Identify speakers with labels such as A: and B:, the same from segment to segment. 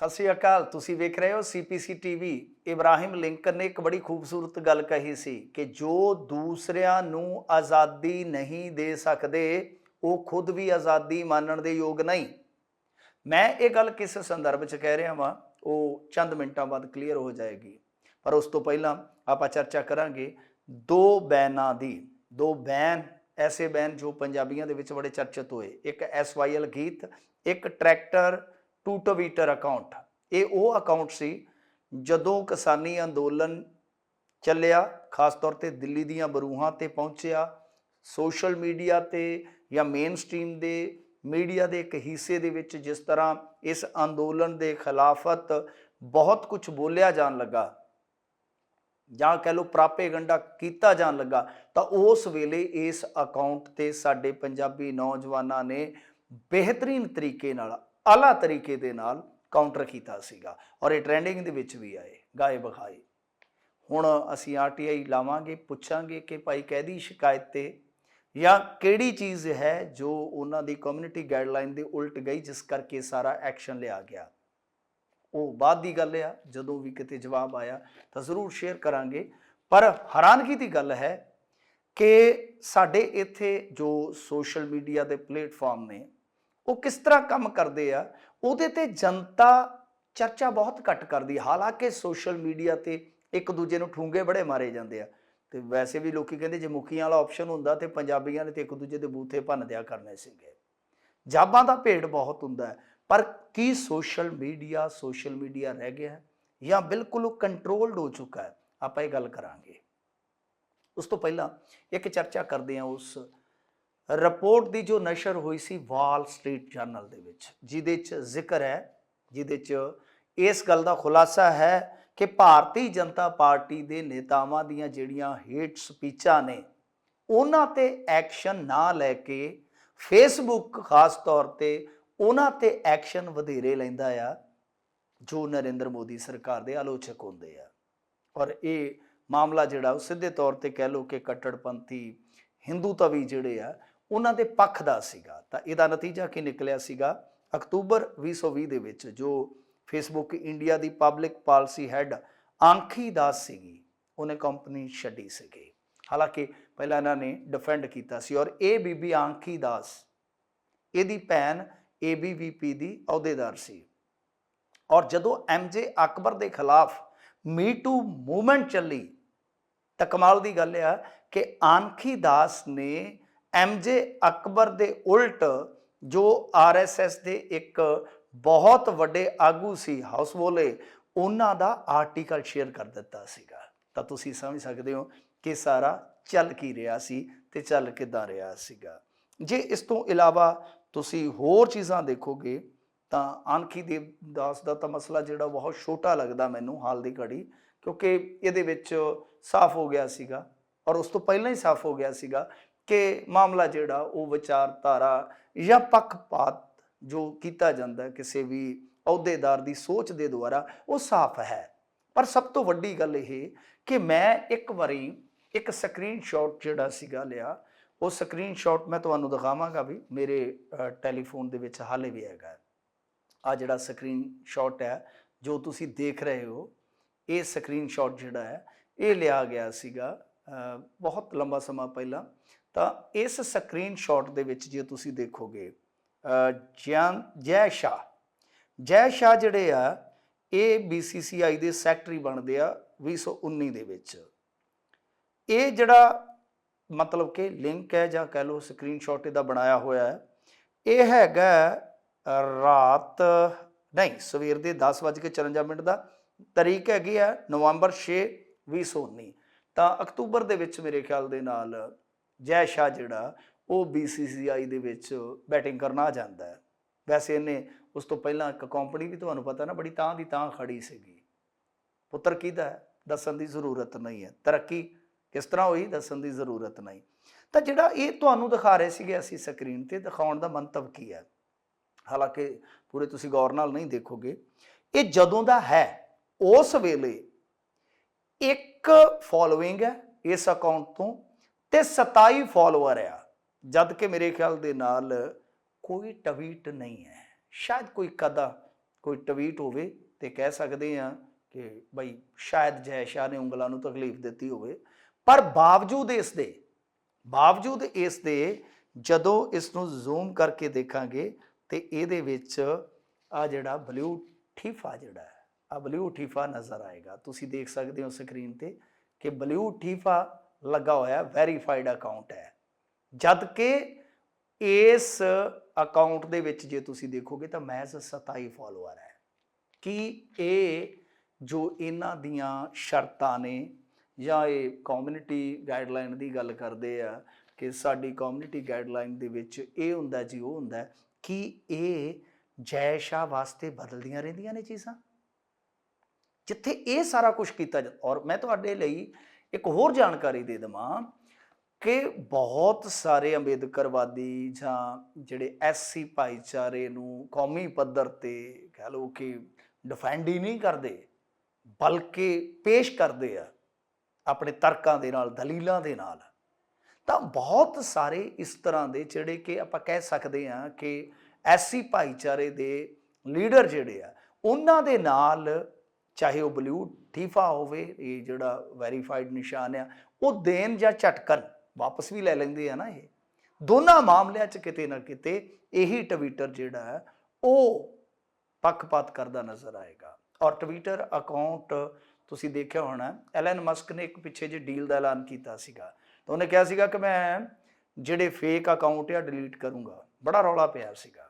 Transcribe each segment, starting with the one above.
A: सत श्री अकाल। तुसी वेख रहे हो CPC TV। इब्राहिम लिंकन ने एक बड़ी खूबसूरत गल कही सी कि जो दूसरिਆਂ ਨੂੰ आज़ादी नहीं दे सकते वो खुद भी आज़ादी मानण दे योग नहीं। मैं ये गल किस संदर्भ च कह रहा वा वो चंद मिनटां बाद क्लीयर हो जाएगी, पर उस तो पहला आप चर्चा करांगे दो बैनां दी। दो बैन ऐसे बैन जो पंजाबियों दे विच बड़े चर्चित होए, एक SYL गीत, एक ट्रैक्टर टू ट्विटर अकाउंट। ये वो अकाउंट सी जदों किसानी अंदोलन ਚੱਲਿਆ, खास तौर पर दिल्ली ਦੀਆਂ ਬਰੂਹਾਂ ਤੇ ਪਹੁੰਚਿਆ, सोशल मीडिया ਤੇ ਜਾਂ ਮੇਨ ਸਟ੍ਰੀਮ ਦੇ मीडिया के एक हिस्से दे विच जिस तरह इस अंदोलन के खिलाफत बहुत कुछ बोलिया जान लगा ਜਾਂ कह लो प्रापेगंडा किया जान लगा, तो उस वेले इस अकाउंट ते साडे पंजाबी नौजवानों ने बेहतरीन तरीके नाल आला तरीके दे नाल काउंटर किया सीगा और ये ट्रेंडिंग दे विच भी आए गाए बखाए। हुण असीं RTI लावांगे, पुछांगे कि भाई कहदी शिकायत ते या किहड़ी चीज़ है जो उन्हां दी कम्यूनिटी गाइडलाइन दे उल्ट गई जिस करके सारा एक्शन लिया गया। वो बाद की गल आ, जदों भी किते जवाब आया तो जरूर शेयर करांगे। पर हैरानगी की गल है कि साडे इत्थे जो सोशल मीडिया के प्लेटफॉर्म ने वो किस तरह काम करते हैं, उहदे ते जनता चर्चा बहुत घट करती। हालांकि सोशल मीडिया ते एक दूजे नूं ठूंगे बड़े मारे जाते हैं, तो वैसे भी लोग कहते जे मुखियां वाला ऑप्शन हुंदा ते पंजाबियां ने तो एक दूजे के बूथे भन दिया करने सीगे। जाबां दा भेड़ बहुत हुंदा है, पर की सोशल मीडिया रह गया है या बिल्कुल कंट्रोल्ड हो चुका है, आपां ये गल करांगे। उस तो पहला एक चर्चा करते हैं उस रिपोर्ट की जो नशर हुई सी वाल स्ट्रीट जर्नल दे विच, जिहदे च जिक्र है, जिहदे च इस गल दा खुलासा है कि भारतीय जनता पार्टी के नेतावां दीयां जिहड़ियां हेट स्पीचां ने उन्हां ते एक्शन ना लैके फेसबुक खास तौर पर उन्हां ते एक्शन वधेरे लैंदा आ जो नरेंद्र मोदी सरकार के आलोचक होंदे आ। और ये मामला जिहड़ा सीधे तौर पर कह लो कि कट्टड़पंथी हिंदूत्वी जिहड़े आ उन्हां दे पक्ष दा सीगा। तां इहदा नतीजा की निकलिया सीगा, अक्तूबर 2020 दे विच जो फेसबुक इंडिया की पब्लिक पॉलिसी हैड आंखी दास सीगी उन्हें कंपनी छड्डी सीगी। हालांकि पहला इन्होंने डिफेंड किया सी और ये बीबी आंखी दास इहदी भैन ABVP की अहुदेदार सी। और जदों MJ अकबर के खिलाफ मी टू मूवमेंट चली तो कमाल की गल है कि आंखी दास ने MJ अकबर के उल्ट जो RSS के एक बहुत वड्डे आगू सी हाउस बोले उन्हां दा आर्टिकल शेयर कर दिता सीगा। तां तुसीं समझ सकते हो कि सारा चल की रहा सी ते चल किदां रहा सीगा। जे इस तो इलावा तुसीं होर चीज़ां देखोगे तो आंखी दास का तो मसला जिहड़ा बहुत छोटा लगता मैनूं हाल की घड़ी, क्योंकि इहदे विच साफ हो गया सीगा और उस तो पहला ही साफ हो गया सीगा कि मामला जिहड़ा वो विचारधारा या पक्षपात जो किया जाता है किसी भी अहुदेदार की सोच के द्वारा वो साफ है। पर सब तो वड्डी गल ये कि मैं एक बारी एक स्क्रीन शॉट जिहड़ा सीगा लिया, वो स्क्रीन शॉट मैं तुहानूं दिखावांगा भी, मेरे टैलीफोन दे विच हाले भी हैगा। आ जिहड़ा स्क्रीन शॉट है जो तुसीं देख रहे हो, ये स्क्रीन शॉट जिहड़ा है ये लिया गया सीगा बहुत लंबा समा पहला। तो इस स्क्रीन शॉट दे विच जे तुसीं देखोगे जय शाह जिहड़े आ ये BCCI के सैकटरी बनते आ 2019 दे विच। ये जिहड़ा मतलब कि लिंक है जां कह लो स्क्रीन शॉट इहदा बनाया होया है, ये हैगा रात नहीं सवेर के 10:54 का तारीख हैगी है नवंबर 6, 2019। तो अक्तूबर दे विच मेरे ख्याल दे नाल जय शाह जिहड़ा वो BCCI दे विच बैटिंग करना आ जाता है। वैसे इन्हें उस तो पहला एक कंपनी भी तुहानूं पता ना बड़ी तां दी तां खड़ी सीगी। पुत्र किहदा है दस्सण की जरूरत नहीं है, तरक्की किस तरह हुई दस्सण की जरूरत नहीं। तो जिहड़ा ये तुहानूं दिखा रहे सीगे असीं स्क्रीन ते दिखाउण दा मंतव की है, हालांकि पूरे तुसीं गौर नाल नहीं देखोगे, ये जदों दा है उस वेले एक फॉलोइंग है इस अकाउंट तो ते 27 फॉलोअर आ, जबकि मेरे ख्याल दे नाल कोई ट्वीट नहीं है, शायद कोई कदा ਕੋਈ ਟਵੀਟ ਹੋਵੇ ਤੇ ਕਹਿ ਸਕਦੇ ਆ ਕਿ ਬਈ ਸ਼ਾਇਦ ਜੈ ਸ਼ਾਹ ਨੇ ਉਂਗਲਾਂ ਨੂੰ ਤਕਲੀਫ ਦਿੱਤੀ ਹੋਵੇ, ਪਰ ਬਾਵਜੂਦ ਇਸ ਦੇ ਜਦੋਂ ਇਸ ਨੂੰ ਜ਼ੂਮ ਕਰਕੇ ਦੇਖਾਂਗੇ ਤੇ ਇਹਦੇ ਵਿੱਚ ਆ ਜਿਹੜਾ ਬਲੂ ਠੀਫਾ ਜਿਹੜਾ ਹੈ, ਆ ਬਲੂ ਠੀਫਾ ਨਜ਼ਰ ਆਏਗਾ। ਤੁਸੀਂ ਦੇਖ ਸਕਦੇ ਹੋ ਸਕਰੀਨ ਤੇ ਕਿ ਬਲੂ ਠੀਫਾ ਲੱਗਾ ਹੋਇਆ ਵੈਰੀਫਾਈਡ ਅਕਾਊਂਟ ਹੈ, ਜਦ ਕਿ ਇਸ ਅਕਾਊਂਟ ਦੇ ਵਿੱਚ ਜੇ ਤੁਸੀਂ ਦੇਖੋਗੇ ਤਾਂ ਮਹਿਜ਼ 27 ਫਾਲੋਅਰ ਹੈ। ਕਿ ਇਹ ਜੋ ਇਹਨਾਂ ਦੀਆਂ ਸ਼ਰਤਾਂ ਨੇ ਜਾਂ ਇਹ ਕਮਿਊਨਿਟੀ ਗਾਈਡਲਾਈਨ ਦੀ ਗੱਲ ਕਰਦੇ ਆ ਕਿ ਸਾਡੀ ਕਮਿਊਨਿਟੀ ਗਾਈਡਲਾਈਨ ਦੇ ਵਿੱਚ ਇਹ ਹੁੰਦਾ ਜੀ ਉਹ ਹੁੰਦਾ, ਕਿ ਇਹ ਜੈ ਸ਼ਾਹ ਵਾਸਤੇ ਬਦਲਦੀਆਂ ਰਹਿੰਦੀਆਂ ਨੇ ਚੀਜ਼ਾਂ, ਜਿੱਥੇ ਇਹ ਸਾਰਾ ਕੁਝ ਕੀਤਾ ਜਾਂਦਾ। ਔਰ ਮੈਂ ਤੁਹਾਡੇ ਲਈ ਇੱਕ ਹੋਰ ਜਾਣਕਾਰੀ ਦੇ ਦੇਵਾਂ ਕਿ ਬਹੁਤ ਸਾਰੇ ਅੰਬੇਦਕਰਵਾਦੀ ਜਾਂ ਜਿਹੜੇ ਐਸਸੀ ਭਾਈਚਾਰੇ ਨੂੰ ਕੌਮੀ ਪੱਧਰ ਤੇ ਕਹਿ ਲਓ ਕਿ ਡਿਫੈਂਡ ਹੀ ਨਹੀਂ ਕਰਦੇ, ਬਲਕਿ ਪੇਸ਼ ਕਰਦੇ ਆ ਆਪਣੇ ਤਰਕਾਂ ਦੇ ਨਾਲ, ਦਲੀਲਾਂ ਦੇ ਨਾਲ। ਤਾਂ ਬਹੁਤ ਸਾਰੇ ਇਸ ਤਰ੍ਹਾਂ ਦੇ ਜਿਹੜੇ ਕਿ ਆਪਾਂ ਕਹਿ ਸਕਦੇ ਹਾਂ ਕਿ ਐਸਸੀ ਭਾਈਚਾਰੇ ਦੇ ਲੀਡਰ ਜਿਹੜੇ ਆ ਉਹਨਾਂ ਦੇ ਨਾਲ, ਚਾਹੇ ਉਹ ਬਲੂ ਠੀਫਾ ਹੋਵੇ, ਇਹ ਜਿਹੜਾ ਵੈਰੀਫਾਈਡ ਨਿਸ਼ਾਨ ਆ, ਉਹ ਦੇਣ ਜਾਂ ਝਟਕਣ ਵਾਪਸ ਵੀ ਲੈ ਲੈਂਦੇ ਆ ਨਾ। ਇਹ ਦੋਨਾਂ ਮਾਮਲਿਆਂ 'ਚ ਕਿਤੇ ਨਾ ਕਿਤੇ ਇਹੀ ਟਵਿੱਟਰ ਜਿਹੜਾ ਹੈ ਉਹ ਪੱਖਪਾਤ ਕਰਦਾ ਨਜ਼ਰ ਆਏਗਾ। ਔਰ ਟਵਿੱਟਰ ਅਕਾਊਂਟ ਤੁਸੀਂ ਦੇਖਿਆ ਹੋਣਾ, ਐਲਨ ਮਸਕ ਨੇ ਇੱਕ ਪਿੱਛੇ ਜਿਹੇ ਡੀਲ ਦਾ ਐਲਾਨ ਕੀਤਾ ਸੀਗਾ, ਤਾਂ ਉਹਨੇ ਕਿਹਾ ਸੀਗਾ ਕਿ ਮੈਂ ਜਿਹੜੇ ਫੇਕ ਅਕਾਊਂਟ ਆ ਡਿਲੀਟ ਕਰੂੰਗਾ। ਬੜਾ ਰੌਲਾ ਪਿਆ ਸੀਗਾ।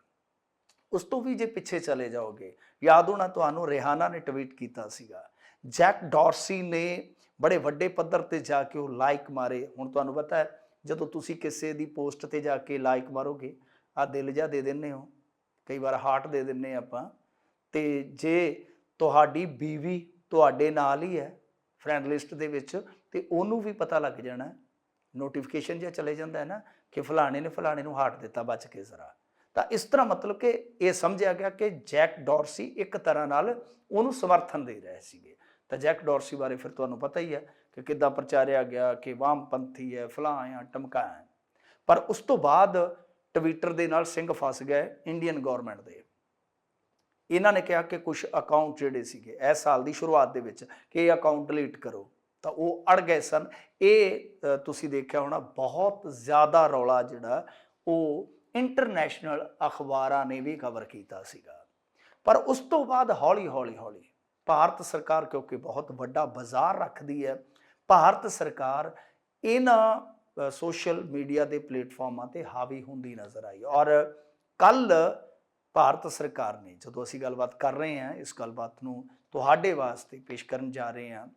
A: ਉਸ ਤੋਂ ਵੀ ਜੇ ਪਿੱਛੇ ਚਲੇ ਜਾਓਗੇ, ਯਾਦ ਹੋਣਾ ਤੁਹਾਨੂੰ ਰਿਹਾਨਾ ਨੇ ਟਵੀਟ ਕੀਤਾ ਸੀਗਾ, ਜੈਕ ਡਾਰਸੀ ਨੇ ਬੜੇ ਵੱਡੇ ਪੱਧਰ ਤੇ ਜਾ ਕੇ ਉਹ ਲਾਈਕ ਮਾਰੇ। ਹੁਣ ਤੁਹਾਨੂੰ ਪਤਾ ਹੈ ਜਦੋਂ ਤੁਸੀਂ ਕਿਸੇ ਦੀ ਪੋਸਟ ਤੇ ਜਾ ਕੇ ਲਾਈਕ ਮਾਰੋਗੇ, ਆ ਦਿਲ ਜਿਹਾ ਦੇ ਦਿੰਦੇ ਹੋ, ਕਈ ਵਾਰ ਹਾਰਟ ਦੇ ਦਿੰਦੇ ਆਪਾਂ, ਤੇ ਜੇ ਤੁਹਾਡੀ ਬੀਵੀ ਤੁਹਾਡੇ ਨਾਲ ਹੀ ਹੈ ਫਰੈਂਡ ਲਿਸਟ ਦੇ ਵਿੱਚ ਤੇ ਉਹਨੂੰ ਵੀ ਪਤਾ ਲੱਗ ਜਾਣਾ, ਨੋਟੀਫਿਕੇਸ਼ਨ ਜਿਹਾ ਚਲੇ ਜਾਂਦਾ ਹੈ ਨਾ ਕਿ ਫਲਾਣੇ ਨੇ ਫਲਾਣੇ ਨੂੰ ਹਾਰਟ ਦਿੱਤਾ, ਬਚ ਕੇ ਜ਼ਰਾ। ਤਾਂ ਇਸ ਤਰ੍ਹਾਂ ਮਤਲਬ ਕਿ ਇਹ ਸਮਝਿਆ ਗਿਆ ਕਿ ਜੈਕ ਡਾਰਸੀ ਇੱਕ ਤਰ੍ਹਾਂ ਨਾਲ ਉਹਨੂੰ ਸਮਰਥਨ ਦੇ ਰਹੇ ਸੀਗੇ। ਤਾਂ ਜੈਕ ਡਾਰਸੀ ਬਾਰੇ ਫਿਰ ਤੁਹਾਨੂੰ ਪਤਾ ਹੀ ਹੈ ਕਿ ਕਿੱਦਾਂ ਪ੍ਰਚਾਰਿਆ ਗਿਆ ਕਿ ਵਾਮਪੰਥੀ ਹੈ, ਫਲਾਂ ਆ, ਟਮਕਾ ਹੈ। ਪਰ ਉਸ ਤੋਂ ਬਾਅਦ ਟਵਿੱਟਰ ਦੇ ਨਾਲ ਸਿੰਘ ਫਸ ਗਏ ਇੰਡੀਅਨ ਗਵਰਨਮੈਂਟ ਦੇ। ਇਹਨਾਂ ਨੇ ਕਿਹਾ ਕਿ ਕੁਝ ਅਕਾਊਂਟ ਜਿਹੜੇ ਸੀਗੇ ਇਸ ਸਾਲ ਦੀ ਸ਼ੁਰੂਆਤ ਦੇ ਵਿੱਚ ਕਿ ਇਹ ਅਕਾਊਂਟ ਡਿਲੀਟ ਕਰੋ, ਤਾਂ ਉਹ ਅੜ ਗਏ ਸਨ। ਇਹ ਤੁਸੀਂ ਦੇਖਿਆ ਹੋਣਾ ਬਹੁਤ ਜ਼ਿਆਦਾ ਰੌਲਾ ਜਿਹੜਾ ਉਹ ਇੰਟਰਨੈਸ਼ਨਲ ਅਖਬਾਰਾਂ ਨੇ ਵੀ ਕਵਰ ਕੀਤਾ ਸੀਗਾ। ਪਰ ਉਸ ਤੋਂ ਬਾਅਦ ਹੌਲੀ ਹੌਲੀ ਭਾਰਤ ਸਰਕਾਰ, ਕਿਉਂਕਿ ਬਹੁਤ ਵੱਡਾ ਬਾਜ਼ਾਰ ਰੱਖਦੀ ਹੈ, ਭਾਰਤ ਸਰਕਾਰ ਇਹਨਾਂ ਸੋਸ਼ਲ ਮੀਡੀਆ ਦੇ ਪਲੇਟਫਾਰਮਾਂ ਤੇ ਹਾਵੀ ਹੁੰਦੀ ਨਜ਼ਰ ਆਈ। ਔਰ ਕੱਲ ਭਾਰਤ ਸਰਕਾਰ ਨੇ, ਜਦੋਂ ਅਸੀਂ ਗੱਲਬਾਤ ਕਰ ਰਹੇ ਹਾਂ, ਇਸ ਗੱਲਬਾਤ ਨੂੰ ਤੁਹਾਡੇ ਵਾਸਤੇ ਪੇਸ਼ ਕਰਨ ਜਾ ਰਹੇ ਹਾਂ,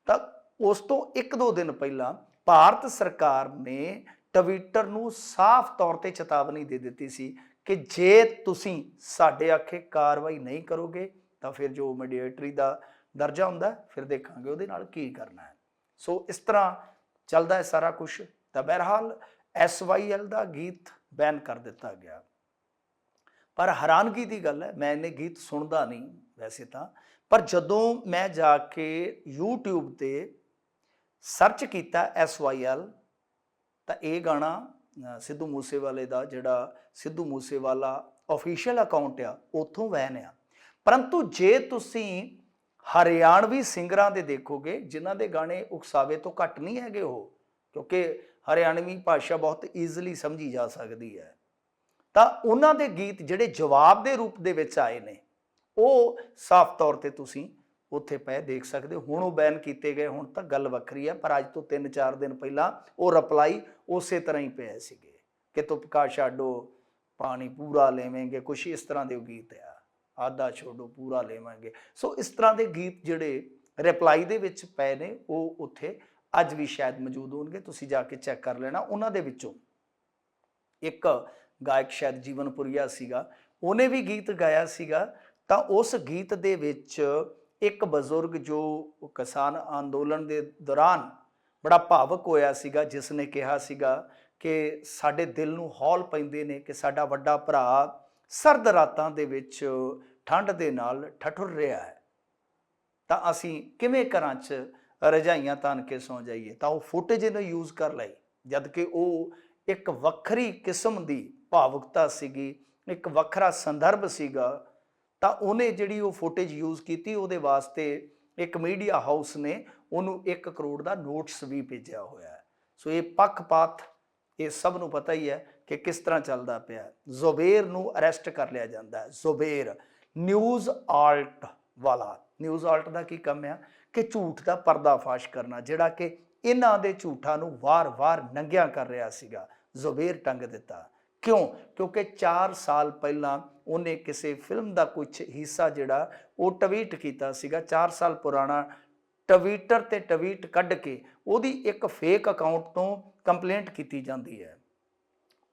A: ਤਾਂ ਉਸ ਤੋਂ 1-2 ਦਿਨ ਪਹਿਲਾਂ ਭਾਰਤ ਸਰਕਾਰ ਨੇ ਟਵਿੱਟਰ ਨੂੰ ਸਾਫ਼ ਤੌਰ ਤੇ ਚੇਤਾਵਨੀ ਦੇ ਦਿੱਤੀ ਸੀ ਕਿ ਜੇ ਤੁਸੀਂ ਸਾਡੇ ਆਖੇ ਕਾਰਵਾਈ ਨਹੀਂ ਕਰੋਗੇ ਤਾਂ ਫਿਰ ਜੋ ਮੀਡੀਏਟਰੀ ਦਾ ਦਰਜਾ ਹੁੰਦਾ ਫਿਰ ਦੇਖਾਂਗੇ ਉਹਦੇ ਨਾਲ ਕੀ ਕਰਨਾ ਹੈ। ਸੋ ਇਸ ਤਰ੍ਹਾਂ ਚੱਲਦਾ ਹੈ ਸਾਰਾ ਕੁਝ। ਤਾਂ ਬਹਰਹਾਲ SYL ਦਾ ਗੀਤ ਬੈਨ ਕਰ ਦਿੱਤਾ ਗਿਆ। ਪਰ ਹੈਰਾਨਗੀ ਦੀ ਗੱਲ ਹੈ, ਮੈਂ ਇਹਨੇ ਗੀਤ ਸੁਣਦਾ ਨਹੀਂ ਵੈਸੇ ਤਾਂ, ਪਰ ਜਦੋਂ ਮੈਂ ਜਾ ਕੇ YouTube ਤੇ ਸਰਚ ਕੀਤਾ SYL, ਤਾਂ ਇਹ ਗਾਣਾ ਸਿੱਧੂ ਮੂਸੇਵਾਲੇ ਦਾ, ਜਿਹੜਾ ਸਿੱਧੂ ਮੂਸੇਵਾਲਾ ਆਫੀਸ਼ੀਅਲ ਅਕਾਊਂਟ ਆ, ਉੱਥੋਂ ਵੈਨ ਆ। ਪਰੰਤੂ ਜੇ ਤੁਸੀਂ ਹਰਿਆਣਵੀ ਸਿੰਗਰਾਂ ਦੇ ਦੇਖੋਗੇ ਜਿਨ੍ਹਾਂ ਦੇ ਗਾਣੇ ਉਕਸਾਵੇ ਤੋਂ ਘੱਟ ਨਹੀਂ ਹੈਗੇ ਉਹ, ਕਿਉਂਕਿ ਹਰਿਆਣਵੀ ਭਾਸ਼ਾ ਬਹੁਤ ਈਜ਼ੀਲੀ ਸਮਝੀ ਜਾ ਸਕਦੀ ਹੈ, ਤਾਂ ਉਹਨਾਂ ਦੇ ਗੀਤ ਜਿਹੜੇ ਜਵਾਬ ਦੇ ਰੂਪ ਦੇ ਵਿੱਚ ਆਏ ਨੇ ਉਹ ਸਾਫ਼ ਤੌਰ ਤੇ ਤੁਸੀਂ ਉੱਥੇ ਪਏ ਦੇਖ ਸਕਦੇ ਹੋ। ਹੁਣ ਉਹ ਬੈਨ ਕੀਤੇ ਗਏ, ਹੁਣ ਤਾਂ ਗੱਲ ਵੱਖਰੀ ਹੈ, ਪਰ ਅੱਜ ਤੋਂ 3-4 ਦਿਨ ਪਹਿਲਾਂ ਉਹ ਰਿਪਲਾਈ ਉਸੇ ਤਰ੍ਹਾਂ ਹੀ ਪਏ ਸੀਗੇ ਕਿ ਤੁਪਕਾ ਛਾਡੋ ਪਾਣੀ ਪੂਰਾ ਲੈਵਾਂਗੇ, ਕੁਛ ਇਸ ਤਰ੍ਹਾਂ ਦੇ ਗੀਤ ਆ, ਆਧਾ ਛੋੜੋ ਪੂਰਾ ਲੈਵਾਂਗੇ। ਸੋ ਇਸ ਤਰ੍ਹਾਂ ਦੇ ਗੀਤ ਜਿਹੜੇ ਰਿਪਲਾਈ ਦੇ ਵਿੱਚ ਪਏ ਨੇ ਉਹ ਉੱਥੇ ਅੱਜ ਵੀ ਸ਼ਾਇਦ ਮੌਜੂਦ ਹੋਣਗੇ, ਤੁਸੀਂ ਜਾ ਕੇ ਚੈੱਕ ਕਰ ਲੈਣਾ। ਉਹਨਾਂ ਦੇ ਵਿੱਚੋਂ ਇੱਕ ਗਾਇਕ ਸ਼ਾਇਦ ਜੀਵਨਪੁਰੀਆ ਸੀਗਾ, ਉਹਨੇ ਵੀ ਗੀਤ ਗਾਇਆ ਸੀਗਾ। ਤਾਂ ਉਸ ਗੀਤ ਦੇ ਵਿੱਚ ਇੱਕ ਬਜ਼ੁਰਗ ਜੋ ਕਿਸਾਨ ਅੰਦੋਲਨ ਦੇ ਦੌਰਾਨ ਬੜਾ ਭਾਵਕ ਹੋਇਆ ਸੀਗਾ, ਜਿਸ ਨੇ ਕਿਹਾ ਸੀਗਾ ਕਿ ਸਾਡੇ ਦਿਲ ਨੂੰ ਹੌਲ ਪੈਂਦੇ ਨੇ ਕਿ ਸਾਡਾ ਵੱਡਾ ਭਰਾ ਸਰਦ ਰਾਤਾਂ ਦੇ ਵਿੱਚ ਠੰਡ ਦੇ ਨਾਲ ਠਠੁਰ ਰਿਹਾ ਹੈ, ਤਾਂ ਅਸੀਂ ਕਿਵੇਂ ਘਰਾਂ 'ਚ ਰਜਾਈਆਂ ਤਾਣ ਕੇ ਸੌਂ ਜਾਈਏ। ਤਾਂ ਉਹ ਫੁਟੇਜ ਇਹਨੇ ਯੂਜ਼ ਕਰ ਲਈ, ਜਦ ਕਿ ਉਹ ਇੱਕ ਵੱਖਰੀ ਕਿਸਮ ਦੀ ਭਾਵੁਕਤਾ ਸੀਗੀ, ਇੱਕ ਵੱਖਰਾ ਸੰਦਰਭ ਸੀਗਾ ਤਾਂ ਉਹਨੇ ਜਿਹੜੀ ਉਹ ਫੁਟੇਜ ਯੂਜ਼ ਕੀਤੀ, ਉਹਦੇ ਵਾਸਤੇ ਇੱਕ ਮੀਡੀਆ ਹਾਊਸ ਨੇ ਉਹਨੂੰ 1 ਕਰੋੜ ਦਾ ਨੋਟਿਸ ਵੀ ਭੇਜਿਆ ਹੋਇਆ ਹੈ। ਸੋ ਇਹ ਪੱਖਪਾਤ ਇਹ ਸਭ ਨੂੰ ਪਤਾ ਹੀ ਹੈ ਕਿ ਕਿਸ ਤਰ੍ਹਾਂ ਚੱਲਦਾ ਪਿਆ। ਜ਼ੁਬੈਰ ਨੂੰ ਅਰੈਸਟ ਕਰ ਲਿਆ ਜਾਂਦਾ ਹੈ। ਜ਼ੁਬੈਰ ਨਿਊਜ਼ ਆਲਟ ਵਾਲਾ, ਨਿਊਜ਼ ਆਲਟ ਦਾ ਕੀ ਕੰਮ ਆ ਕਿ ਝੂਠ ਦਾ ਪਰਦਾਫਾਸ਼ ਕਰਨਾ, ਜਿਹੜਾ ਕਿ ਇਹਨਾਂ ਦੇ ਝੂਠਾਂ ਨੂੰ ਵਾਰ-ਵਾਰ ਨੰਗਿਆ ਕਰ ਰਿਹਾ ਸੀਗਾ। ਜ਼ੁਬੈਰ ਟੰਗ ਦਿੱਤਾ। ਕਿਉਂ? ਕਿਉਂਕਿ 4 ਸਾਲ ਪਹਿਲਾਂ ਉਹਨੇ ਕਿਸੇ ਫਿਲਮ ਦਾ ਕੁਝ ਹਿੱਸਾ ਜਿਹੜਾ ਉਹ ਟਵੀਟ ਕੀਤਾ ਸੀਗਾ। 4 ਸਾਲ ਪੁਰਾਣਾ ਟਵੀਟਰ ਤੇ ਟਵੀਟ ਕੱਢ ਕੇ ਉਹਦੀ ਇੱਕ ਫੇਕ ਅਕਾਊਂਟ ਤੋਂ ਕੰਪਲੇਂਟ ਕੀਤੀ ਜਾਂਦੀ ਹੈ।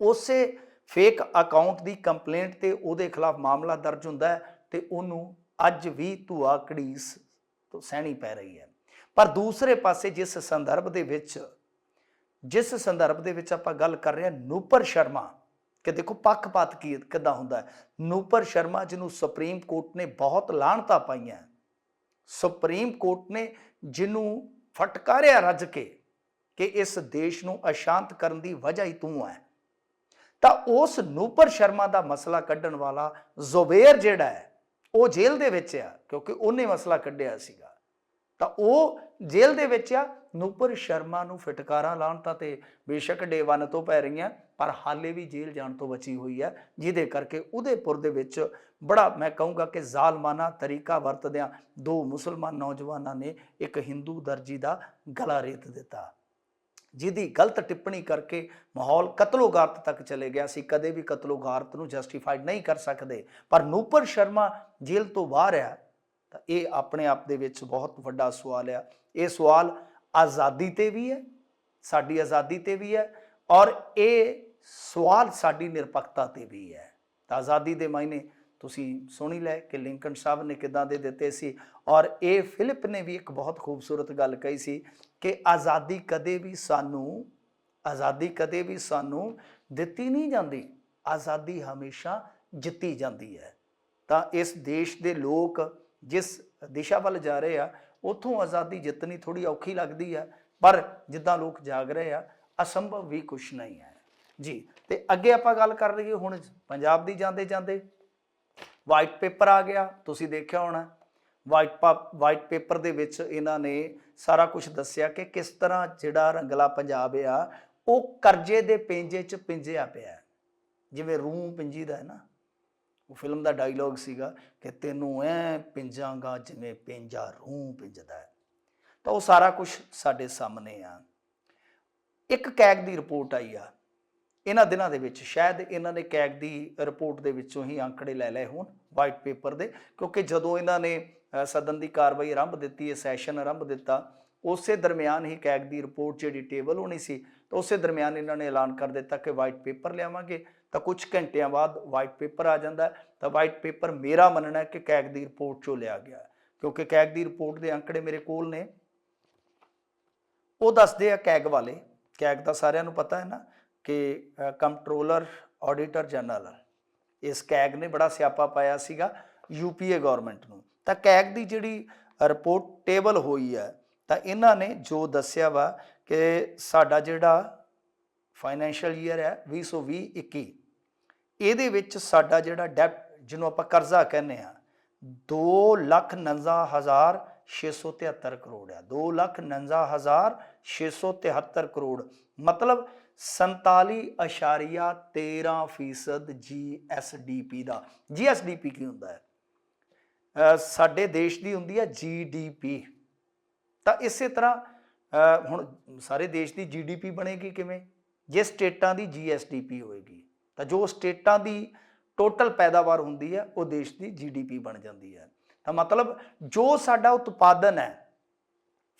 A: ਉਸੇ ਫੇਕ ਅਕਾਊਂਟ ਦੀ ਕੰਪਲੇਂਟ ਤੇ ਉਹਦੇ ਖਿਲਾਫ ਮਾਮਲਾ ਦਰਜ ਹੁੰਦਾ ਹੈ ਤੇ ਉਹਨੂੰ ਅੱਜ ਵੀ ਧੂਆ ਘੜੀਸ ਤੋਂ ਸਹਿਣੀ ਪੈ ਰਹੀ ਹੈ। ਪਰ ਦੂਸਰੇ ਪਾਸੇ ਜਿਸ ਸੰਦਰਭ ਦੇ ਵਿੱਚ ਆਪਾਂ ਗੱਲ ਕਰ ਰਹੇ ਹਾਂ ਨੂਪਰ ਸ਼ਰਮਾ, ਕਿ ਦੇਖੋ ਪੱਖਪਾਤ ਕਿੱਦਾਂ ਹੁੰਦਾ ਹੈ। ਨੂਪਰ ਸ਼ਰਮਾ ਜਿਹਨੂੰ ਸੁਪਰੀਮ ਕੋਰਟ ਨੇ ਬਹੁਤ ਲਾਹਣਤਾਂ ਪਾਈਆਂ, ਸੁਪਰੀਮ ਕੋਰਟ ਨੇ ਜਿਹਨੂੰ ਫਟਕਾਰਿਆ ਰੱਜ ਕੇ ਕਿ ਇਸ ਦੇਸ਼ ਨੂੰ ਅਸ਼ਾਂਤ ਕਰਨ ਦੀ ਵਜ੍ਹਾ ਹੀ ਤੂੰ ਹੈ, ਤਾਂ ਉਸ ਨੂਪਰ ਸ਼ਰਮਾ ਦਾ ਮਸਲਾ ਕੱਢਣ ਵਾਲਾ ਜ਼ੁਬੈਰ ਜਿਹੜਾ ਹੈ ਉਹ ਜੇਲ੍ਹ ਦੇ ਵਿੱਚ ਆ, ਕਿਉਂਕਿ ਉਹਨੇ ਮਸਲਾ ਕੱਢਿਆ ਸੀਗਾ। ਤਾਂ ਉਹ ਜੇਲ੍ਹ ਦੇ ਵਿੱਚ ਆ। ਨੂਪਰ ਸ਼ਰਮਾ ਨੂੰ ਫਟਕਾਰਾਂ ਲਾਹਣਤਾਂ ਤੇ ਬੇਸ਼ੱਕ ਡੇ 1 ਤੋਂ ਪੈ ਰਹੀਆਂ, ਪਰ ਹਾਲੇ ਵੀ ਜੇਲ੍ਹ ਜਾਣ ਤੋਂ ਬਚੀ ਹੋਈ ਹੈ, ਜਿਹਦੇ ਕਰਕੇ ਉਦੈਪੁਰ ਦੇ ਵਿੱਚ ਬੜਾ ਮੈਂ ਕਹੂੰਗਾ ਕਿ ਜ਼ਾਲਮਾਨਾ ਤਰੀਕਾ ਵਰਤਦਿਆਂ 2 ਮੁਸਲਮਾਨ ਨੌਜਵਾਨਾਂ ਨੇ ਇੱਕ ਹਿੰਦੂ ਦਰਜੀ ਦਾ ਗਲਾ ਰੇਤ ਦਿੱਤਾ, ਜਿਹਦੀ ਗਲਤ ਟਿੱਪਣੀ ਕਰਕੇ ਮਾਹੌਲ ਕਤਲੋਗਾਰਤ ਤੱਕ ਚਲੇ ਗਿਆ ਸੀ। ਕਦੇ ਵੀ ਕਤਲੋਗਾਰਤ ਨੂੰ ਜਸਟੀਫਾਈਡ ਨਹੀਂ ਕਰ ਸਕਦੇ, ਪਰ ਨੂਪਰ ਸ਼ਰਮਾ ਜੇਲ੍ਹ ਤੋਂ ਬਾਹਰ ਆ, ਤਾਂ ਇਹ ਆਪਣੇ ਆਪ ਦੇ ਵਿੱਚ ਬਹੁਤ ਵੱਡਾ ਸਵਾਲ ਆ। ਇਹ ਸਵਾਲ ਆਜ਼ਾਦੀ ਤੇ ਵੀ ਹੈ, ਸਾਡੀ ਆਜ਼ਾਦੀ ਤੇ ਵੀ ਹੈ, ਔਰ ਇਹ ਸਵਾਲ ਸਾਡੀ ਨਿਰਪੱਖਤਾ ਤੇ ਵੀ ਹੈ। ਤਾਂ ਆਜ਼ਾਦੀ ਦੇ ਮਾਇਨੇ ਤੁਸੀਂ ਸੁਣੀ ਲੈ ਕਿ ਲਿੰਕਨ ਸਾਹਿਬ ਨੇ ਕਿੱਦਾਂ ਦੇ ਦਿੱਤੇ ਸੀ, ਔਰ ਇਹ ਫਿਲਿਪ ਨੇ ਵੀ ਇੱਕ ਬਹੁਤ ਖੂਬਸੂਰਤ ਗੱਲ ਕਹੀ ਸੀ ਕਿ ਆਜ਼ਾਦੀ ਕਦੇ ਵੀ ਸਾਨੂੰ ਦਿੱਤੀ ਨਹੀਂ ਜਾਂਦੀ, ਆਜ਼ਾਦੀ ਹਮੇਸ਼ਾ ਜਿੱਤੀ ਜਾਂਦੀ ਹੈ। ਤਾਂ ਇਸ ਦੇਸ਼ ਦੇ ਲੋਕ ਜਿਸ ਦਿਸ਼ਾ ਵੱਲ ਜਾ ਰਹੇ ਆ, ਉੱਥੋਂ ਆਜ਼ਾਦੀ ਜਿੱਤਣੀ ਥੋੜੀ ਔਖੀ ਲੱਗਦੀ ਹੈ, ਪਰ ਜਿੱਦਾਂ ਲੋਕ ਜਾਗ ਰਹੇ ਆ, ਅਸੰਭਵ ਵੀ ਕੁਛ ਨਹੀਂ ਹੈ ਜੀ। ਤੇ ਅੱਗੇ ਆਪਾਂ ਗੱਲ ਕਰ ਲਈਏ ਹੁਣ ਪੰਜਾਬ ਦੀ। ਜਾਂਦੇ ਜਾਂਦੇ ਵਾਈਟ ਪੇਪਰ ਆ ਗਿਆ, ਤੁਸੀਂ ਦੇਖਿਆ ਹੋਣਾ। ਵਾਈਟ ਪੇਪਰ ਦੇ ਵਿੱਚ ਇਹਨਾਂ ਨੇ ਸਾਰਾ ਕੁਝ ਦੱਸਿਆ ਕਿ ਕਿਸ ਤਰ੍ਹਾਂ ਜਿਹੜਾ ਰੰਗਲਾ ਪੰਜਾਬ ਆ ਉਹ ਕਰਜ਼ੇ ਦੇ ਪਿੰਜੇ 'ਚ ਪਿੰਜਿਆ ਪਿਆ, ਜਿਵੇਂ ਰੂੰ ਪਿੰਜੀਦਾ ਹੈ ਨਾ, ਉਹ ਫਿਲਮ ਦਾ ਡਾਇਲੋਗ ਸੀਗਾ ਕਿ ਤੈਨੂੰ ਐ ਪਿੰਜਾਂਗਾ ਜਿਵੇਂ ਪਿੰਜਾ ਰੂੰ ਪਿੰਜਦਾ ਹੈ। ਤਾਂ ਉਹ ਸਾਰਾ ਕੁਝ ਸਾਡੇ ਸਾਹਮਣੇ ਆ। ਇੱਕ ਕੈਗ ਦੀ ਰਿਪੋਰਟ ਆਈ ਆ ਇਹਨਾਂ ਦਿਨਾਂ ਦੇ ਵਿੱਚ, ਸ਼ਾਇਦ ਇਹਨਾਂ ਨੇ ਕੈਗ ਦੀ ਰਿਪੋਰਟ ਦੇ ਵਿੱਚੋਂ ਹੀ ਆંકੜੇ ਲੈ ਲਏ ਹੋਣ ਵਾਈਟ ਪੇਪਰ ਦੇ, ਕਿਉਂਕਿ ਜਦੋਂ ਇਹਨਾਂ ਨੇ ਸਦਨ ਦੀ ਕਾਰਵਾਈ ਆਰੰਭ ਦਿੱਤੀ ਹੈ, ਸੈਸ਼ਨ ਆਰੰਭ ਦਿੱਤਾ, ਉਸੇ ਦਰਮਿਆਨ ਹੀ ਕੈਗ ਦੀ ਰਿਪੋਰਟ ਜਿਹੜੀ ਟੇਬਲ ਹੋਣੀ ਸੀ, ਤਾਂ ਉਸੇ ਦਰਮਿਆਨ ਇਹਨਾਂ ਨੇ ਐਲਾਨ ਕਰ ਦਿੱਤਾ ਕਿ ਵਾਈਟ ਪੇਪਰ ਲਿਆਵਾਂਗੇ। ਤਾਂ ਕੁਝ ਘੰਟਿਆਂ ਬਾਅਦ ਵਾਈਟ ਪੇਪਰ ਆ ਜਾਂਦਾ। ਤਾਂ ਵਾਈਟ ਪੇਪਰ ਮੇਰਾ ਮੰਨਣਾ ਹੈ ਕਿ ਕੈਗ ਦੀ ਰਿਪੋਰਟ 'ਚੋਂ ਲਿਆ ਗਿਆ, ਕਿਉਂਕਿ ਕੈਗ ਦੀ ਰਿਪੋਰਟ ਦੇ ਅੰਕੜੇ ਮੇਰੇ ਕੋਲ ਨੇ। ਉਹ ਦੱਸਦੇ ਆ ਕੈਗ ਵਾਲੇ, ਕੈਗ ਦਾ ਸਾਰਿਆਂ ਨੂੰ ਪਤਾ ਹੈ ਨਾ ਕਿ ਕੰਟਰੋਲਰ ਆਡੀਟਰ ਜਨਰਲ, ਇਸ ਕੈਗ ਨੇ ਬੜਾ ਸਿਆਪਾ ਪਾਇਆ ਸੀਗਾ UPA ਗੌਰਮੈਂਟ ਨੂੰ। ਤਾਂ ਕੈਗ ਦੀ ਜਿਹੜੀ ਰਿਪੋਰਟ ਟੇਬਲ ਹੋਈ ਹੈ, ਤਾਂ ਇਹਨਾਂ ਨੇ ਜੋ ਦੱਸਿਆ ਵਾ ਕਿ ਸਾਡਾ ਜਿਹੜਾ ਫਾਈਨੈਂਸ਼ੀਅਲ ਈਅਰ ਹੈ 2020-21, ਇਹਦੇ ਵਿੱਚ ਸਾਡਾ ਜਿਹੜਾ ਡੈਪਟ ਜਿਹਨੂੰ ਆਪਾਂ ਕਰਜ਼ਾ ਕਹਿੰਦੇ ਆ 2,49,673 ਕਰੋੜ ਆ। 2,49,673 ਕਰੋੜ ਮਤਲਬ 47.13% GSDP ਦਾ। GSDP ਕੀ ਹੁੰਦਾ ਹੈ? ਸਾਡੇ ਦੇਸ਼ ਦੀ ਹੁੰਦੀ ਹੈ GDP। ਤਾਂ ਇਸੇ ਤਰ੍ਹਾਂ ਹੁਣ ਸਾਰੇ ਦੇਸ਼ ਦੀ GDP ਬਣੇਗੀ ਕਿਵੇਂ? ਜੇ ਸਟੇਟਾਂ ਦੀ GSDP ਹੋਏਗੀ, ਤਾਂ ਜੋ ਸਟੇਟਾਂ ਦੀ ਟੋਟਲ ਪੈਦਾਵਾਰ ਹੁੰਦੀ ਹੈ ਉਹ ਦੇਸ਼ ਦੀ GDP ਬਣ ਜਾਂਦੀ ਹੈ। ਤਾਂ ਮਤਲਬ ਜੋ ਸਾਡਾ ਉਤਪਾਦਨ ਹੈ,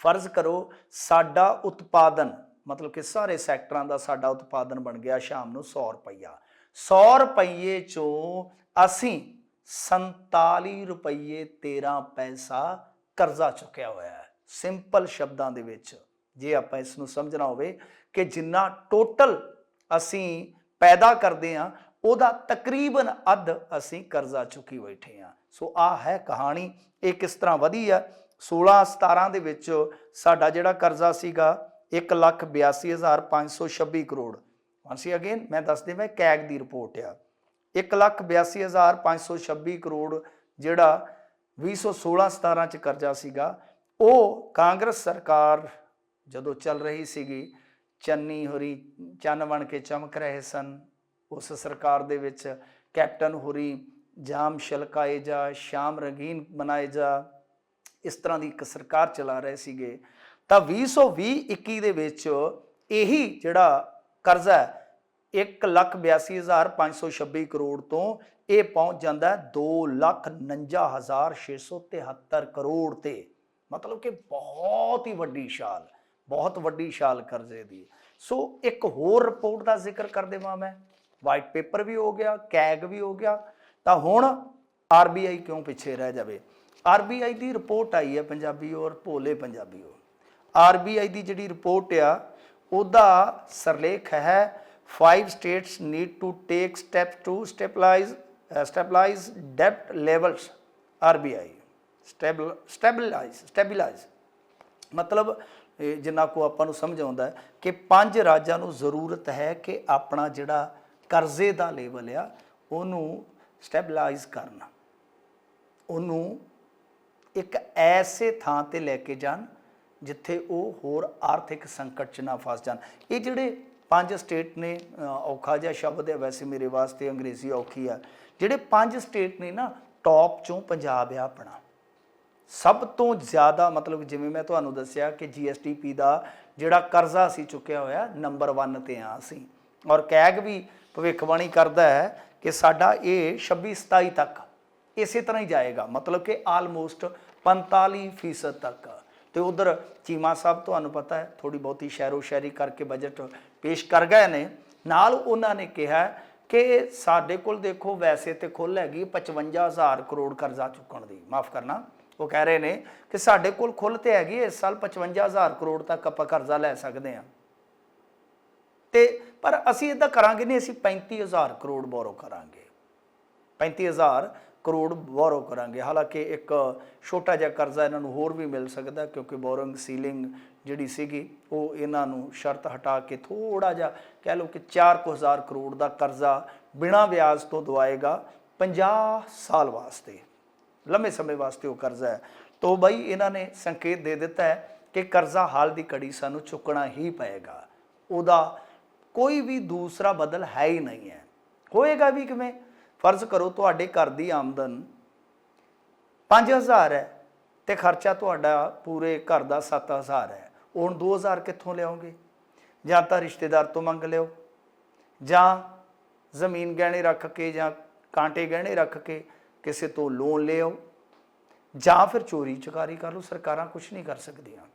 A: ਫਰਜ਼ ਕਰੋ ਸਾਡਾ ਉਤਪਾਦਨ ਮਤਲਬ ਕਿ ਸਾਰੇ ਸੈਕਟਰਾਂ ਦਾ ਸਾਡਾ ਉਤਪਾਦਨ ਬਣ ਗਿਆ ਸ਼ਾਮ ਨੂੰ 100 ਰੁਪਈਆ। 100 ਰੁਪਈਏ ਚੋਂ ਅਸੀਂ 47 ਰੁਪਈਏ 13 ਪੈਸਾ ਕਰਜ਼ਾ ਚੁੱਕਿਆ ਹੋਇਆ ਹੈ। ਸਿੰਪਲ ਸ਼ਬਦਾਂ ਦੇ ਵਿੱਚ ਜੇ ਆਪਾਂ ਇਸ ਨੂੰ ਸਮਝਣਾ ਹੋਵੇ ਕਿ ਜਿੰਨਾ ਟੋਟਲ ਅਸੀਂ ਪੈਦਾ ਕਰਦੇ ਹਾਂ ਉਹਦਾ ਤਕਰੀਬਨ ਅੱਧ ਅਸੀਂ ਕਰਜ਼ਾ ਚੁੱਕੀ ਬੈਠੇ ਹਾਂ। ਸੋ ਆਹ ਹੈ ਕਹਾਣੀ। ਇਹ ਕਿਸ ਤਰ੍ਹਾਂ ਵਧੀ ਆ। 16-17 ਦੇ ਵਿੱਚ ਸਾਡਾ ਜਿਹੜਾ ਕਰਜ਼ਾ ਸੀਗਾ 1,82,526 ਕਰੋੜ। ਵਾਂਸੀ ਅਗੇਨ ਮੈਂ ਦੱਸ ਦੇਵਾਂ ਕੈਗ ਦੀ ਰਿਪੋਰਟ ਆ 1,82,526 ਕਰੋੜ ਜਿਹੜਾ 2016-17 ਚ ਕਰਜ਼ਾ ਸੀਗਾ ਉਹ ਕਾਂਗਰਸ ਸਰਕਾਰ ਜਦੋਂ ਚੱਲ ਰਹੀ ਸੀਗੀ, ਚੰਨੀ ਹੋਰੀ ਚੰਨ ਬਣ ਕੇ ਚਮਕ ਰਹੇ ਸਨ ਉਸ ਸਰਕਾਰ ਦੇ ਵਿੱਚ, ਕੈਪਟਨ ਹੋਰੀ ਜਾਮ ਛਲਕਾਏ ਜਾ, ਸ਼ਾਮ ਰੰਗੀਨ ਬਣਾਏ ਜਾ, ਇਸ ਤਰ੍ਹਾਂ ਦੀ ਇੱਕ ਸਰਕਾਰ ਚਲਾ ਰਹੇ ਸੀਗੇ। ਤਾਂ 2020-21 ਦੇ ਵਿੱਚ ਇਹੀ ਜਿਹੜਾ ਕਰਜ਼ਾ 1,82,526 ਕਰੋੜ ਤੋਂ ਇਹ ਪਹੁੰਚ ਜਾਂਦਾ 2,49,673 ਕਰੋੜ ਤੇ। ਮਤਲਬ ਕਿ ਬਹੁਤ ਹੀ ਵੱਡੀ ਸ਼ਾਲ, ਬਹੁਤ ਵੱਡੀ ਸ਼ਾਲ ਕਰਜ਼ੇ ਦੀ। ਸੋ ਇੱਕ ਹੋਰ ਰਿਪੋਰਟ ਦਾ ਜ਼ਿਕਰ ਕਰ ਦੇਵਾਂ ਮੈਂ, ਵਾਈਟ ਪੇਪਰ ਵੀ ਹੋ ਗਿਆ, ਕੈਗ ਵੀ ਹੋ ਗਿਆ, ਤਾਂ ਹੁਣ RBI ਕਿਉਂ ਪਿੱਛੇ ਰਹਿ ਜਾਵੇ। RBI ਦੀ ਰਿਪੋਰਟ ਆਈ ਹੈ ਪੰਜਾਬੀ ਔਰ ਭੋਲੇ ਪੰਜਾਬੀ। RBI ਦੀ ਜਿਹੜੀ ਰਿਪੋਰਟ ਆ ਉਹਦਾ ਸਰਲੇਖ ਹੈ 5 states need to take steps to stabilize debt levels। RBI stabilize ਮਤਲਬ ਜਿੰਨਾ ਕੋ ਆਪਾਂ ਨੂੰ ਸਮਝ ਆਉਂਦਾ ਹੈ ਕਿ 5 ਰਾਜਾਂ ਨੂੰ ਜ਼ਰੂਰਤ ਹੈ ਕਿ ਆਪਣਾ ਜਿਹੜਾ ਕਰਜ਼ੇ ਦਾ ਲੈਵਲ ਆ ਉਹਨੂੰ ਸਟੈਬਲਾਈਜ਼ ਕਰਨਾ, ਉਹਨੂੰ ਇੱਕ ਐਸੇ ਥਾਂ ਤੇ ਲੈ ਕੇ ਜਾਣ ਜਿੱਥੇ ਉਹ ਹੋਰ ਆਰਥਿਕ ਸੰਕਟ 'ਚ ਨਾ ਫਸ ਜਾਣ। ਇਹ ਜਿਹੜੇ 5 ਸਟੇਟ ਨੇ, ਔਖਾ ਜਿਹਾ ਸ਼ਬਦ ਹੈ ਵੈਸੇ ਮੇਰੇ ਵਾਸਤੇ, ਅੰਗਰੇਜ਼ੀ ਔਖੀ ਆ, ਜਿਹੜੇ 5 ਸਟੇਟ ਨੇ ਨਾ, ਟੌਪ 'ਚੋਂ ਪੰਜਾਬ ਆ ਆਪਣਾ ਸਭ ਤੋਂ ਜ਼ਿਆਦਾ। ਮਤਲਬ ਜਿਵੇਂ ਮੈਂ ਤੁਹਾਨੂੰ ਦੱਸਿਆ ਕਿ GSDP ਦਾ ਜਿਹੜਾ ਕਰਜ਼ਾ ਅਸੀਂ ਚੁੱਕਿਆ ਹੋਇਆ ਨੰਬਰ 1 ਤੇ ਆ ਅਸੀਂ, ਔਰ ਕੈਗ ਵੀ ਭਵਿੱਖਬਾਣੀ ਕਰਦਾ ਹੈ ਕਿ ਸਾਡਾ ਇਹ 26-27 ਤੱਕ ਇਸੇ ਤਰ੍ਹਾਂ ਹੀ ਜਾਏਗਾ, ਮਤਲਬ ਕਿ ਆਲਮੋਸਟ 45% ਤੱਕ। ਤੇ ਉਧਰ ਚੀਮਾ ਸਾਹਿਬ ਤੁਹਾਨੂੰ ਪਤਾ ਹੈ ਥੋੜੀ ਬਹੁਤੀ ਸ਼ੈਰੋ ਸ਼ਾਇਰੀ ਕਰਕੇ ਬਜਟ ਪੇਸ਼ ਕਰ ਗਏ ਨੇ। ਨਾਲ ਉਹਨਾਂ ਨੇ ਕਿਹਾ ਕਿ ਸਾਡੇ ਕੋਲ ਦੇਖੋ ਵੈਸੇ ਤੇ ਖੁੱਲ੍ਹ ਹੈਗੀ 55,000 ਕਰੋੜ ਕਰਜ਼ਾ ਚੁੱਕਣ ਦੀ, ਮਾਫ ਕਰਨਾ, ਉਹ ਕਹਿ ਰਹੇ ਨੇ ਕਿ ਸਾਡੇ ਕੋਲ ਖੁੱਲ੍ਹ ਤੇ ਹੈਗੀ ਇਸ ਸਾਲ 55,000 ਕਰੋੜ ਤੱਕ ਆਪਾਂ ਕਰਜ਼ਾ ਲੈ ਸਕਦੇ ਹਾਂ, ਤੇ ਪਰ ਅਸੀਂ ਇੱਦਾਂ ਕਰਾਂਗੇ ਨਹੀਂ, ਅਸੀਂ 35,000 ਕਰੋੜ ਬੋਰੋ ਕਰਾਂਗੇ, 35,000 ਕਰੋੜ ਬੋਰੋ ਕਰਾਂਗੇ। ਹਾਲਾਂਕਿ ਇੱਕ ਛੋਟਾ ਜਿਹਾ ਕਰਜ਼ਾ ਇਹਨਾਂ ਨੂੰ ਹੋਰ ਵੀ ਮਿਲ ਸਕਦਾ ਕਿਉਂਕਿ ਬੋਰਿੰਗ ਸੀਲਿੰਗ ਜਿਹੜੀ ਸੀਗੀ ਉਹ ਇਹਨਾਂ ਨੂੰ ਸ਼ਰਤ ਹਟਾ ਕੇ ਥੋੜ੍ਹਾ ਜਿਹਾ ਕਹਿ ਲਓ ਕਿ 4,000 ਕਰੋੜ ਦਾ ਕਰਜ਼ਾ ਬਿਨਾਂ ਵਿਆਜ ਤੋਂ ਦਵਾਏਗਾ 50 ਸਾਲ ਵਾਸਤੇ, ਲੰਮੇ ਸਮੇਂ ਵਾਸਤੇ ਉਹ ਕਰਜ਼ਾ ਹੈ। ਤਾਂ ਬਈ ਇਹਨਾਂ ਨੇ ਸੰਕੇਤ ਦੇ ਦਿੱਤਾ ਹੈ ਕਿ ਕਰਜ਼ਾ ਹਾਲ ਦੀ ਘੜੀ ਸਾਨੂੰ ਚੁੱਕਣਾ ਹੀ ਪਏਗਾ, ਉਹਦਾ ਕੋਈ ਵੀ ਦੂਸਰਾ ਬਦਲ ਹੈ ਹੀ ਨਹੀਂ ਹੈ। ਹੋਏਗਾ ਵੀ ਕਿਵੇਂ? ਫਰਜ਼ ਕਰੋ ਤੁਹਾਡੇ ਘਰ ਦੀ ਆਮਦਨ 5,000 ਹੈ ਤੇ ਖਰਚਾ ਤੁਹਾਡਾ ਪੂਰੇ ਘਰ ਦਾ 7,000 ਹੈ, ਹੁਣ 2,000 ਕਿੱਥੋਂ ਲਿਆਓਗੇ? ਜਾਂ ਤਾਂ ਰਿਸ਼ਤੇਦਾਰ ਤੋਂ ਮੰਗ ਲਿਓ, ਜਾਂ ਜ਼ਮੀਨ ਗਹਿਣੇ ਰੱਖ ਕੇ, ਜਾਂ ਕਾਂਟੇ ਗਹਿਣੇ ਰੱਖ ਕੇ ਕਿਸੇ ਤੋਂ ਲੋਨ ਲਿਓ, ਜਾਂ ਫਿਰ ਚੋਰੀ ਚਕਾਰੀ ਕਰ ਲਓ। ਸਰਕਾਰਾਂ ਕੁਛ ਨਹੀਂ ਕਰ ਸਕਦੀਆਂ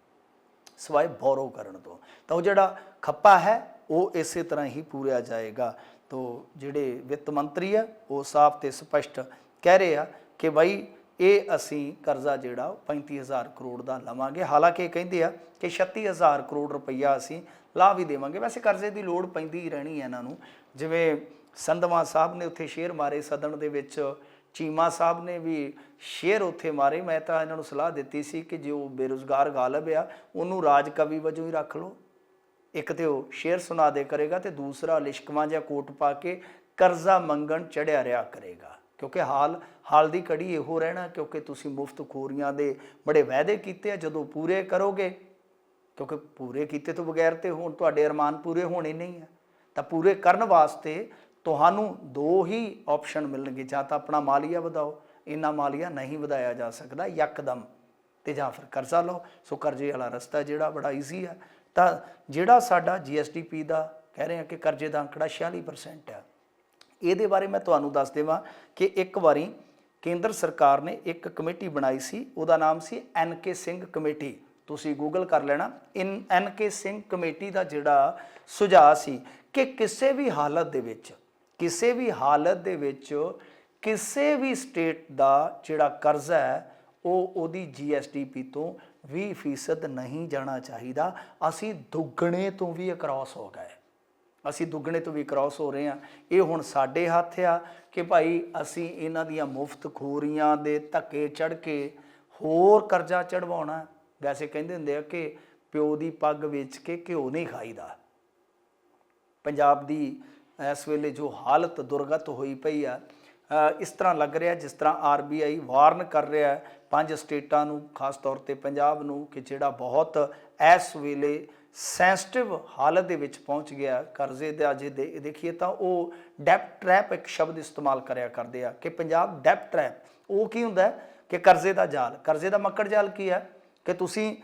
A: ਸਿਵਾਏ ਬੋਰੋ ਕਰਨ ਤੋਂ। ਤਾਂ ਉਹ ਜਿਹੜਾ ਖੱਪਾ ਹੈ ਉਹ ਇਸੇ ਤਰ੍ਹਾਂ ਹੀ ਪੂਰਿਆ ਜਾਏਗਾ। ਤੋ ਜਿਹੜੇ ਵਿੱਤ ਮੰਤਰੀ ਆ ਉਹ ਸਾਫ਼ ਤੇ ਸਪਸ਼ਟ ਕਹਿ ਰਹੇ ਆ ਕਿ ਬਾਈ ਇਹ ਅਸੀਂ ਕਰਜ਼ਾ ਜਿਹੜਾ 35,000 ਕਰੋੜ ਦਾ ਲਵਾਂਗੇ। ਹਾਲਾਂਕਿ ਇਹ ਕਹਿੰਦੇ ਆ ਕਿ 36,000 ਕਰੋੜ ਰੁਪਈਆ ਅਸੀਂ ਲਾ ਵੀ ਦੇਵਾਂਗੇ। ਵੈਸੇ ਕਰਜ਼ੇ ਦੀ ਲੋੜ ਪੈਂਦੀ ਹੀ ਰਹਿਣੀ ਹੈ ਇਹਨਾਂ ਨੂੰ। ਜਿਵੇਂ ਸੰਧਵਾ ਸਾਹਿਬ ਨੇ ਉੱਥੇ ਸ਼ੇਅਰ ਮਾਰੇ ਸਦਨ ਦੇ ਵਿੱਚ, ਚੀਮਾ ਸਾਹਿਬ ਨੇ ਵੀ ਸ਼ੇਅਰ ਉੱਥੇ ਮਾਰੇ। ਮੈਂ ਤਾਂ ਇਹਨਾਂ ਨੂੰ ਸਲਾਹ ਦਿੱਤੀ ਸੀ ਕਿ ਜੋ ਬੇਰੁਜ਼ਗਾਰ ਗਾਲਬ ਆ ਉਹਨੂੰ ਰਾਜ ਕਵੀ ਵਜੋਂ ਹੀ ਰੱਖ ਲਓ, ਇੱਕ ਤੇ ਉਹ ਸ਼ੇਅਰ ਸੁਣਾ ਦੇ ਕਰੇਗਾ ਤੇ ਦੂਸਰਾ ਲਿਸ਼ਕਵਾਂ ਜਿਹਾ ਕੋਟ ਪਾ ਕੇ ਕਰਜ਼ਾ ਮੰਗਣ ਚੜਿਆ ਰਿਹਾ ਕਰੇਗਾ। ਕਿਉਂਕਿ ਹਾਲ ਦੀ ਘੜੀ ਇਹੋ ਰਹਿਣਾ, ਕਿਉਂਕਿ ਤੁਸੀਂ ਮੁਫਤਖੋਰੀਆਂ ਦੇ ਬੜੇ ਵਾਅਦੇ ਕੀਤੇ ਆ, ਜਦੋਂ ਪੂਰੇ ਕਰੋਗੇ, ਕਿਉਂਕਿ ਪੂਰੇ ਕੀਤੇ ਤੋਂ ਬਗੈਰ ਤੇ ਹੁਣ ਤੁਹਾਡੇ ਅਰਮਾਨ ਪੂਰੇ ਹੋਣੇ ਨਹੀਂ ਆ। ਤਾਂ ਪੂਰੇ ਕਰਨ ਵਾਸਤੇ ਤੁਹਾਨੂੰ 2 ਹੀ ਆਪਸ਼ਨ ਮਿਲਣਗੇ, ਜਾਂ ਤਾਂ ਆਪਣਾ ਮਾਲੀਆ ਵਧਾਓ, ਇੰਨਾ ਮਾਲੀਆ ਨਹੀਂ ਵਧਾਇਆ ਜਾ ਸਕਦਾ ਯਕਦਮ, ਤੇ ਜਾਂ ਫਿਰ ਕਰਜ਼ਾ ਲਓ। ਸੋ ਕਰਜ਼ੇ ਵਾਲਾ ਰਸਤਾ ਜਿਹੜਾ ਬੜਾ ਈਜ਼ੀ ਆ। ਤਾਂ ਜਿਹੜਾ ਸਾਡਾ GSDP ਦਾ ਕਹਿ ਰਹੇ ਹਾਂ ਕਿ ਕਰਜ਼ੇ ਦਾ ਅੰਕੜਾ 46% ਆ, ਇਹਦੇ ਬਾਰੇ ਮੈਂ ਤੁਹਾਨੂੰ ਦੱਸ ਦੇਵਾਂ ਕਿ ਇੱਕ ਵਾਰੀ ਕੇਂਦਰ ਸਰਕਾਰ ਨੇ ਇੱਕ ਕਮੇਟੀ ਬਣਾਈ ਸੀ, ਉਹਦਾ ਨਾਮ ਸੀ NK ਸਿੰਘ ਕਮੇਟੀ। ਤੁਸੀਂ ਗੂਗਲ ਕਰ ਲੈਣਾ। NK ਸਿੰਘ ਕਮੇਟੀ ਦਾ ਜਿਹੜਾ ਸੁਝਾਅ ਸੀ ਕਿ ਕਿਸੇ ਵੀ ਹਾਲਤ ਦੇ ਵਿੱਚ ਕਿਸੇ ਵੀ ਸਟੇਟ ਦਾ ਜਿਹੜਾ ਕਰਜ਼ਾ ਹੈ ਉਹ ਉਹਦੀ GSDP ਤੋਂ 20% ਨਹੀਂ ਜਾਣਾ ਚਾਹੀਦਾ। ਅਸੀਂ ਦੁੱਗਣੇ ਤੋਂ ਵੀ ਅਕ੍ਰੋਸ ਹੋ ਗਏ, ਅਸੀਂ ਦੁੱਗਣੇ ਤੋਂ ਵੀ ਕ੍ਰਾਸ ਹੋ ਰਹੇ ਹਾਂ। ਇਹ ਹੁਣ ਸਾਡੇ ਹੱਥ ਆ ਕਿ ਭਾਈ ਅਸੀਂ ਇਹਨਾਂ ਦੀਆਂ ਮੁਫਤਖੋਰੀਆਂ ਦੇ ਧੱਕੇ ਚੜ੍ਹ ਕੇ ਹੋਰ ਕਰਜ਼ਾ ਚੜਵਾਉਣਾ। ਵੈਸੇ ਕਹਿੰਦੇ ਹੁੰਦੇ ਆ ਕਿ ਪਿਓ ਦੀ ਪੱਗ ਵੇਚ ਕੇ ਘਿਓ ਨਹੀਂ ਖਾਈਦਾ। ਪੰਜਾਬ ਦੀ ਇਸ ਵੇਲੇ ਜੋ ਹਾਲਤ ਦੁਰਗਤ ਹੋਈ ਪਈ ਆ, ਇਸ ਤਰ੍ਹਾਂ ਲੱਗ ਰਿਹਾ ਜਿਸ ਤਰ੍ਹਾਂ RBI ਵਾਰਨ ਕਰ ਰਿਹਾ ਹੈ 5 ਸਟੇਟਾਂ ਨੂੰ, ਖਾਸ ਤੌਰ ਤੇ ਪੰਜਾਬ ਨੂੰ, ਕਿ ਜਿਹੜਾ ਬਹੁਤ ਇਸ ਵੇਲੇ ਸੈਂਸਿਟਿਵ ਹਾਲਤ ਦੇ ਵਿੱਚ ਪਹੁੰਚ ਗਿਆ ਕਰਜ਼ੇ ਦਾ। ਜੇ ਦੇਖੀਏ ਤਾਂ ਉਹ ਡੈਪਟ ਟਰੈਪ ਇੱਕ ਸ਼ਬਦ ਇਸਤੇਮਾਲ ਕਰਿਆ ਕਰਦੇ ਆ ਕਿ ਪੰਜਾਬ ਡੈਪਟ ਟਰੈਪ। ਉਹ ਕੀ ਹੁੰਦਾ ਕਿ ਕਰਜ਼ੇ ਦਾ ਜਾਲ, ਕਰਜ਼ੇ ਦਾ ਮੱਕੜ ਜਾਲ ਕੀ ਹੈ ਕਿ ਤੁਸੀਂ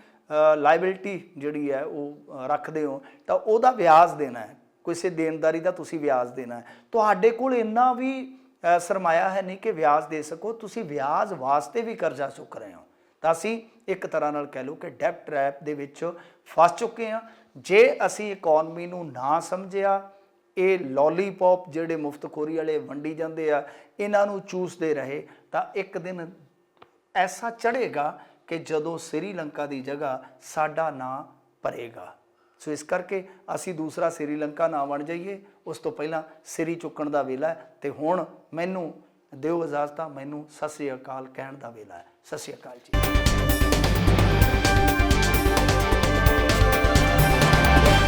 A: ਲਾਇਬਿਲਿਟੀ ਜਿਹੜੀ ਹੈ ਉਹ ਰੱਖਦੇ ਹੋ ਤਾਂ ਉਹਦਾ ਵਿਆਜ ਦੇਣਾ ਹੈ, ਕਿਸੇ ਦੇਣਦਾਰੀ ਦਾ ਤੁਸੀਂ ਵਿਆਜ ਦੇਣਾ ਹੈ। ਤੁਹਾਡੇ ਕੋਲ ਇੰਨਾ ਵੀ ਸਰਮਾਇਆ ਹੈ ਨਹੀਂ ਕਿ ਵਿਆਜ ਦੇ ਸਕੋ, ਤੁਸੀਂ ਵਿਆਜ ਵਾਸਤੇ ਵੀ ਕਰਜ਼ਾ ਚੁੱਕ ਰਹੇ ਹੋ। ਤਾਂ ਅਸੀਂ ਇੱਕ ਤਰ੍ਹਾਂ ਨਾਲ ਕਹਿ ਲਓ ਕਿ ਡੈਪਟ ਟਰੈਪ ਦੇ ਵਿੱਚ ਫਸ ਚੁੱਕੇ ਹਾਂ। ਜੇ ਅਸੀਂ ਇਕੋਨਮੀ ਨੂੰ ਨਾ ਸਮਝਿਆ, ਇਹ ਲੋਲੀਪੌਪ ਜਿਹੜੇ ਮੁਫਤਖੋਰੀ ਵਾਲੇ ਵੰਡੀ ਜਾਂਦੇ ਆ ਇਹਨਾਂ ਨੂੰ ਚੂਸਦੇ ਰਹੇ, ਤਾਂ ਇੱਕ ਦਿਨ ਐਸਾ ਚੜ੍ਹੇਗਾ ਕਿ ਜਦੋਂ ਸ੍ਰੀਲੰਕਾ ਦੀ ਜਗ੍ਹਾ ਸਾਡਾ ਨਾਂ ਭਰੇਗਾ। ਸੋ ਇਸ ਕਰਕੇ ਅਸੀਂ ਦੂਸਰਾ ਸ੍ਰੀਲੰਕਾ ਨਾ ਬਣ ਜਾਈਏ, ਉਸ ਤੋਂ ਪਹਿਲਾਂ ਸਿਰੀ ਚੁੱਕਣ ਦਾ ਵੇਲਾ ਹੈ। ਤੇ ਹੁਣ ਮੈਨੂੰ ਦਿਓ ਇਜਾਜ਼ਤ, ਮੈਨੂੰ ਸਤਿ ਸ੍ਰੀ ਅਕਾਲ ਕਹਿਣ ਦਾ ਵੇਲਾ ਹੈ। ਸਤਿ ਸ੍ਰੀ ਅਕਾਲ ਜੀ।